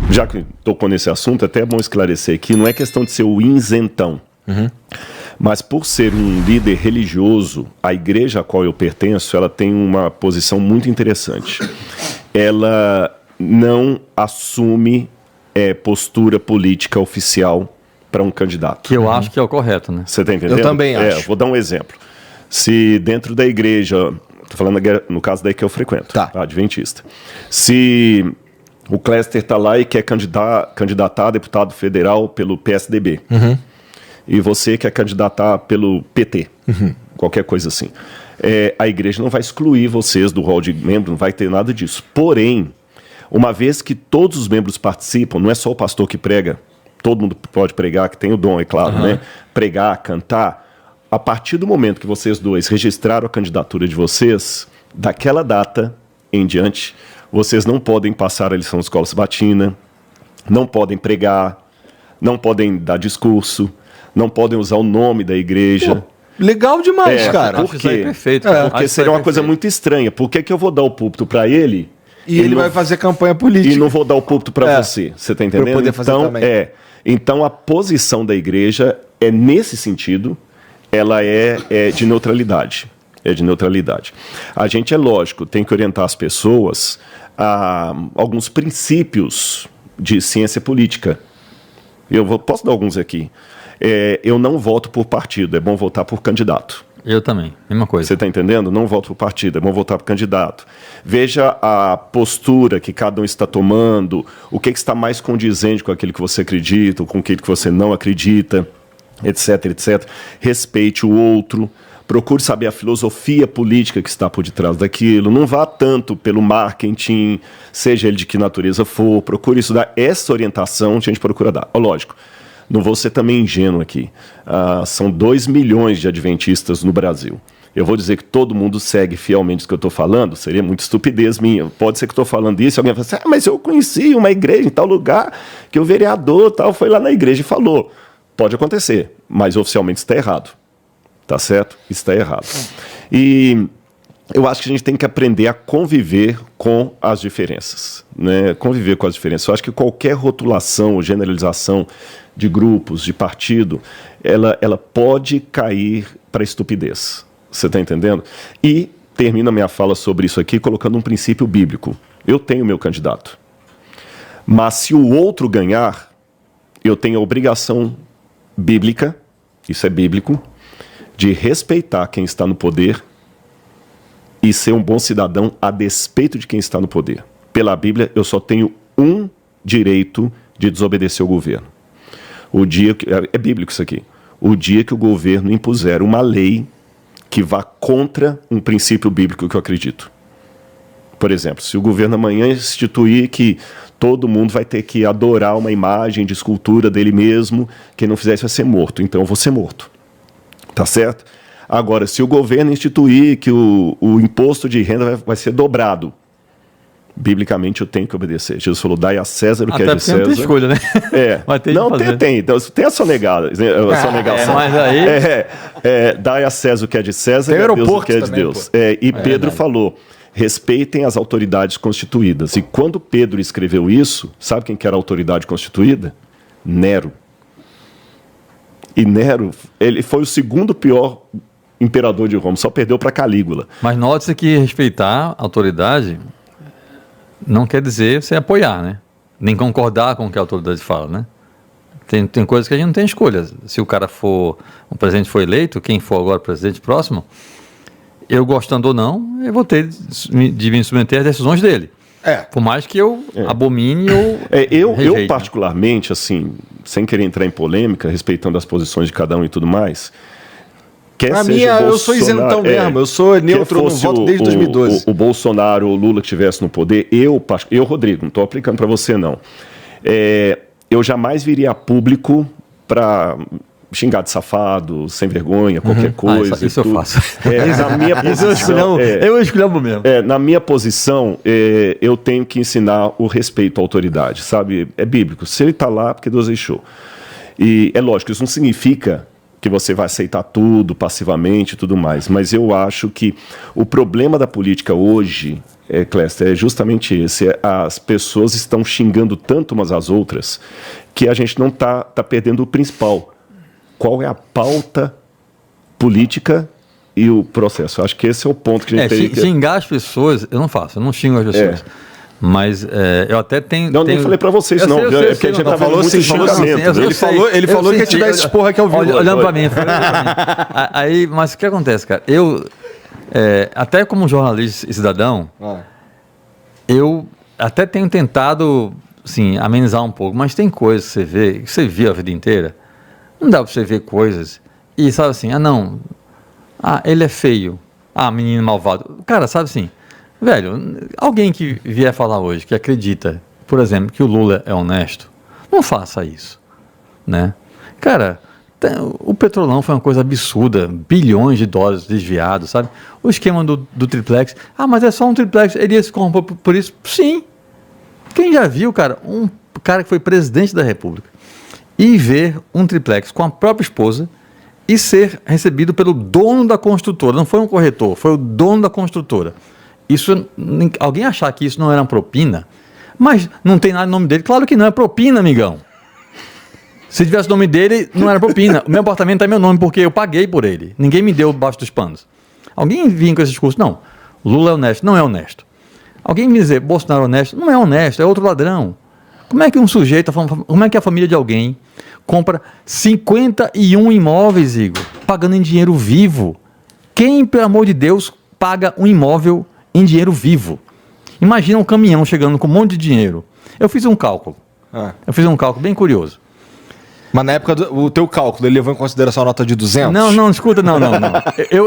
já que tocou nesse assunto, até é bom esclarecer aqui, não é questão de ser o isentão. Mas por ser um líder religioso, a igreja a qual eu pertenço, ela tem uma posição muito interessante. Ela não assume postura política oficial para um candidato. Que eu acho que é o correto, né? Você está entendendo? Eu também acho. Vou dar um exemplo. Se dentro da igreja, estou falando no caso daí que eu frequento, Tá. Adventista. Se o Cléster está lá e quer candidatar a deputado federal pelo PSDB, e você quer candidatar pelo PT, qualquer coisa assim, a igreja não vai excluir vocês do rol de membro, não vai ter nada disso. Porém, uma vez que todos os membros participam, não é só o pastor que prega, todo mundo pode pregar, que tem o dom, é claro, né? Pregar, cantar. A partir do momento que vocês dois registraram a candidatura de vocês, daquela data em diante, vocês não podem passar a lição de escola sabatina, não podem pregar, não podem dar discurso, não podem usar o nome da igreja. Pô, legal demais, cara. Por quê? Perfeito. Porque seria uma coisa muito estranha. Por que eu vou dar o púlpito para ele E ele não- vai fazer campanha política. e não vou dar o púlpito para você? Você está entendendo? Pra eu poder fazer então, também. então, a posição da igreja é nesse sentido, ela é de neutralidade. É de neutralidade. A gente, é lógico, tem que orientar as pessoas a alguns princípios de ciência política. Posso dar alguns aqui. Eu não voto por partido, é bom votar por candidato. Eu também, mesma coisa. Você está entendendo? Não voto por partido, é bom votar por candidato. Veja a postura que cada um está tomando, o que está mais condizente com aquilo que você acredita, com aquilo que você não acredita, etc, etc. Respeite o outro, procure saber a filosofia política que está por detrás daquilo, não vá tanto pelo marketing, seja ele de que natureza for, procure estudar essa orientação, a gente procura dar. Lógico, não vou ser também ingênuo aqui. São 2 milhões de adventistas no Brasil. Eu vou dizer que todo mundo segue fielmente o que eu estou falando? Seria muita estupidez minha. Pode ser que eu estou falando isso e alguém fala assim, mas eu conheci uma igreja em tal lugar que o vereador tal foi lá na igreja e falou. Pode acontecer, mas oficialmente está errado. Tá certo? Está errado. E eu acho que a gente tem que aprender a conviver com as diferenças, né? Conviver com as diferenças. Eu acho que qualquer rotulação ou generalização de grupos, de partido, ela pode cair para estupidez. Você está entendendo? E termino a minha fala sobre isso aqui colocando um princípio bíblico. Eu tenho meu candidato. Mas se o outro ganhar, eu tenho a obrigação bíblica, isso é bíblico, de respeitar quem está no poder e ser um bom cidadão a despeito de quem está no poder. Pela Bíblia, eu só tenho um direito de desobedecer o governo. O dia que, é bíblico isso aqui. O dia que o governo impuser uma lei que vá contra um princípio bíblico que eu acredito. Por exemplo, se o governo amanhã instituir que todo mundo vai ter que adorar uma imagem de escultura dele mesmo, quem não fizer isso vai ser morto, então eu vou ser morto. Tá certo? Agora, se o governo instituir que o imposto de renda vai ser dobrado, biblicamente eu tenho que obedecer. Jesus falou, dai a César o que é de César. Não tem escolha, né? Mas tem. Então, tem a sonegação. Mas aí... Dai a César o que é de César Tem e a Deus o que é de também, Deus. Pedro falou, respeitem as autoridades constituídas. E quando Pedro escreveu isso, sabe quem que era a autoridade constituída? Nero. E Nero, ele foi o segundo pior imperador de Roma, só perdeu para Calígula. Mas note-se que respeitar a autoridade não quer dizer você apoiar, né? Nem concordar com o que a autoridade fala, né? Tem coisas que a gente não tem escolha. Se o cara for, o presidente for eleito, quem for agora presidente próximo, eu gostando ou não, eu vou ter de me submeter às decisões dele. Por mais que eu abomine ou eu particularmente, assim, sem querer entrar em polêmica, respeitando as posições de cada um e tudo mais, eu sou isentão mesmo, eu sou neutro, não voto desde 2012. O Bolsonaro ou o Lula que estivesse no poder, eu, Rodrigo, não estou aplicando para você não, eu jamais viria a público para xingar de safado, sem vergonha, qualquer coisa. Isso eu faço. Na minha posição, eu escolho mesmo. Na minha posição, eu tenho que ensinar o respeito à autoridade, sabe? É bíblico. Se ele está lá, porque Deus deixou. E é lógico, isso não significa que você vai aceitar tudo passivamente e tudo mais, mas eu acho que o problema da política hoje Cléster, é justamente esse. As pessoas estão xingando tanto umas às outras que a gente não tá perdendo o principal. Qual é a pauta política e o processo? Acho que esse é o ponto que a gente tem que... Xingar as pessoas, eu não faço, eu não xingo as pessoas. Mas eu até tenho... Não, nem falei pra vocês, não. É porque a gente tá falando muito xingamento. Ele falou que ia te dar esse porra que eu vi. Olhando pra mim. Aí, mas o que acontece, cara? Até como jornalista e cidadão, eu até tenho tentado, assim, amenizar um pouco, mas tem coisas que você vê, que você viu a vida inteira, não dá pra você ver coisas e sabe assim, ele é feio, menino malvado. Cara, sabe assim, velho, alguém que vier falar hoje, que acredita, por exemplo, que o Lula é honesto, não faça isso, né? Cara, o Petrolão foi uma coisa absurda, bilhões de dólares desviados, sabe? O esquema do triplex, mas é só um triplex, ele ia se corromper por isso? Sim. Quem já viu, cara, um cara que foi presidente da República e ver um triplex com a própria esposa e ser recebido pelo dono da construtora, não foi um corretor, foi o dono da construtora. Isso, alguém achar que isso não era uma propina, mas não tem nada no nome dele, claro que não, é propina, amigão. Se tivesse o nome dele, não era propina. O meu apartamento é meu nome porque eu paguei por ele. Ninguém me deu debaixo dos panos. Alguém vinha com esse discurso, não, Lula é honesto, não é honesto. Alguém me dizer, Bolsonaro é honesto, não é honesto, é outro ladrão. Como é que um sujeito, como é que a família de alguém compra 51 imóveis, Igor, pagando em dinheiro vivo? Quem, pelo amor de Deus, paga um imóvel em dinheiro vivo? Imagina um caminhão chegando com um monte de dinheiro. Eu fiz um cálculo. Eu fiz um cálculo bem curioso. Mas na época, o teu cálculo, ele levou em consideração a nota de 200? Não, escuta, não.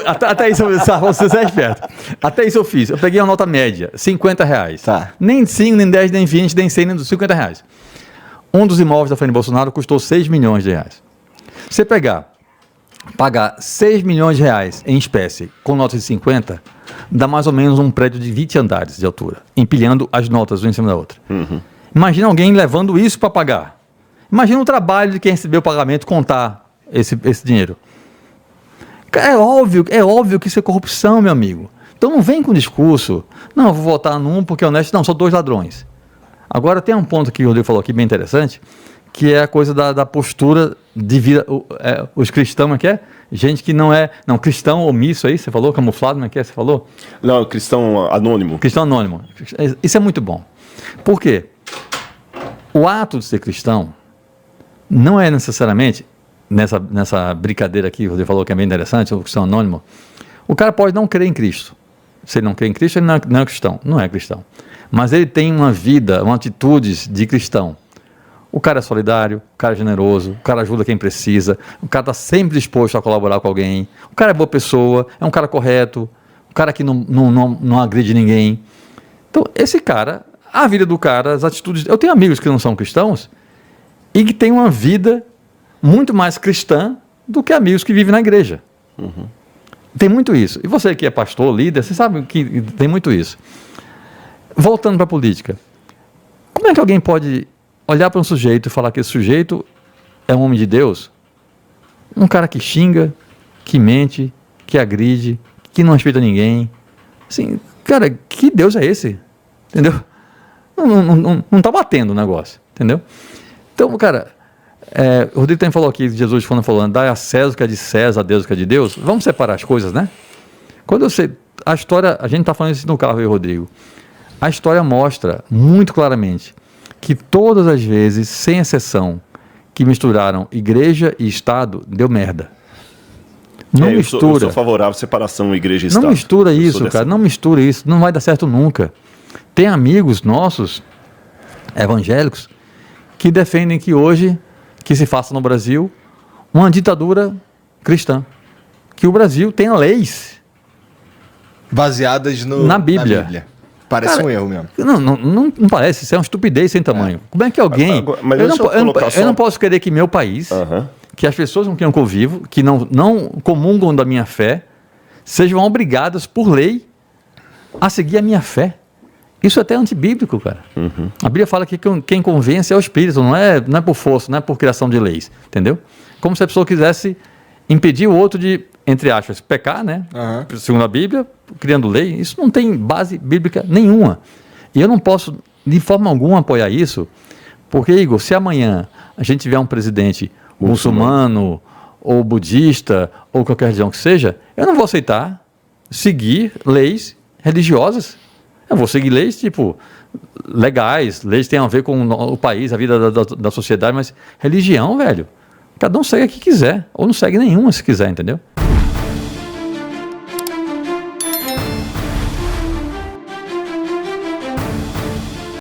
Até isso, você é esperto. Até isso eu fiz. Eu peguei a nota média, R$50. Tá. Nem 5, nem 10, nem 20, nem 100, nem R$50. Um dos imóveis da família Bolsonaro custou R$6 milhões. Você pagar R$6 milhões em espécie com notas de 50, dá mais ou menos um prédio de 20 andares de altura, empilhando as notas uma em cima da outra. Uhum. Imagina alguém levando isso para pagar. Imagina o trabalho de quem recebeu o pagamento contar esse dinheiro. É óbvio que isso é corrupção, meu amigo. Então não vem com discurso. Não, eu vou votar num porque é honesto. Não, são 2 ladrões. Agora tem um ponto que o Rodrigo falou aqui bem interessante, que é a coisa da postura de vida. Os cristãos, que é? Gente que não é... Não, cristão omisso aí, você falou? Camuflado, você falou? Não, cristão anônimo. Cristão anônimo. Isso é muito bom. Por quê? O ato de ser cristão não é necessariamente, nessa brincadeira aqui, você falou que é bem interessante, o cristão anônimo, o cara pode não crer em Cristo. Se ele não crê em Cristo, ele não é cristão. Não é cristão. Mas ele tem uma vida, uma atitude de cristão. O cara é solidário, o cara é generoso, o cara ajuda quem precisa, o cara está sempre disposto a colaborar com alguém, o cara é boa pessoa, é um cara correto, um cara que não agride ninguém. Então, esse cara, a vida do cara, as atitudes... Eu tenho amigos que não são cristãos e que têm uma vida muito mais cristã do que amigos que vivem na igreja. Uhum. Tem muito isso. E você que é pastor, líder, você sabe que tem muito isso. Voltando para a política, como é que alguém pode olhar para um sujeito e falar que esse sujeito é um homem de Deus? Um cara que xinga, que mente, que agride, que não respeita ninguém. Assim, cara, que Deus é esse? Entendeu? Não está batendo o negócio, entendeu? Então, cara, o Rodrigo também falou aqui, Jesus falando, dá a César o que é de César, a Deus o que é de Deus. Vamos separar as coisas, né? Quando eu sei, a história, a gente está falando isso no carro, eu e o Rodrigo. A história mostra muito claramente que todas as vezes, sem exceção, que misturaram igreja e Estado, deu merda. Não mistura. Eu sou favorável à separação igreja e Estado. Não mistura isso, cara. Não mistura isso. Não vai dar certo nunca. Tem amigos nossos, evangélicos, que defendem que hoje, que se faça no Brasil, uma ditadura cristã. Que o Brasil tenha leis baseadas na Bíblia. Parece, cara, um erro mesmo. Não parece, isso é uma estupidez sem tamanho. Como é que alguém... Eu não posso querer que meu país, que as pessoas com quem eu convivo, que não comungam da minha fé, sejam obrigadas por lei a seguir a minha fé. Isso é até antibíblico, cara. Uhum. A Bíblia fala que quem convence é o Espírito, não é por força, não é por criação de leis, entendeu? Como se a pessoa quisesse impedir o outro de, entre aspas, pecar, né? Segundo a Bíblia, criando lei. Isso não tem base bíblica nenhuma. E eu não posso, de forma alguma, apoiar isso, porque, Igor, se amanhã a gente tiver um presidente muçulmano ou budista, ou qualquer religião que seja, eu não vou aceitar seguir leis religiosas. Eu vou seguir leis, tipo, legais, leis que têm a ver com o país, a vida da sociedade, mas religião, velho, cada um segue a que quiser, ou não segue nenhuma se quiser, entendeu?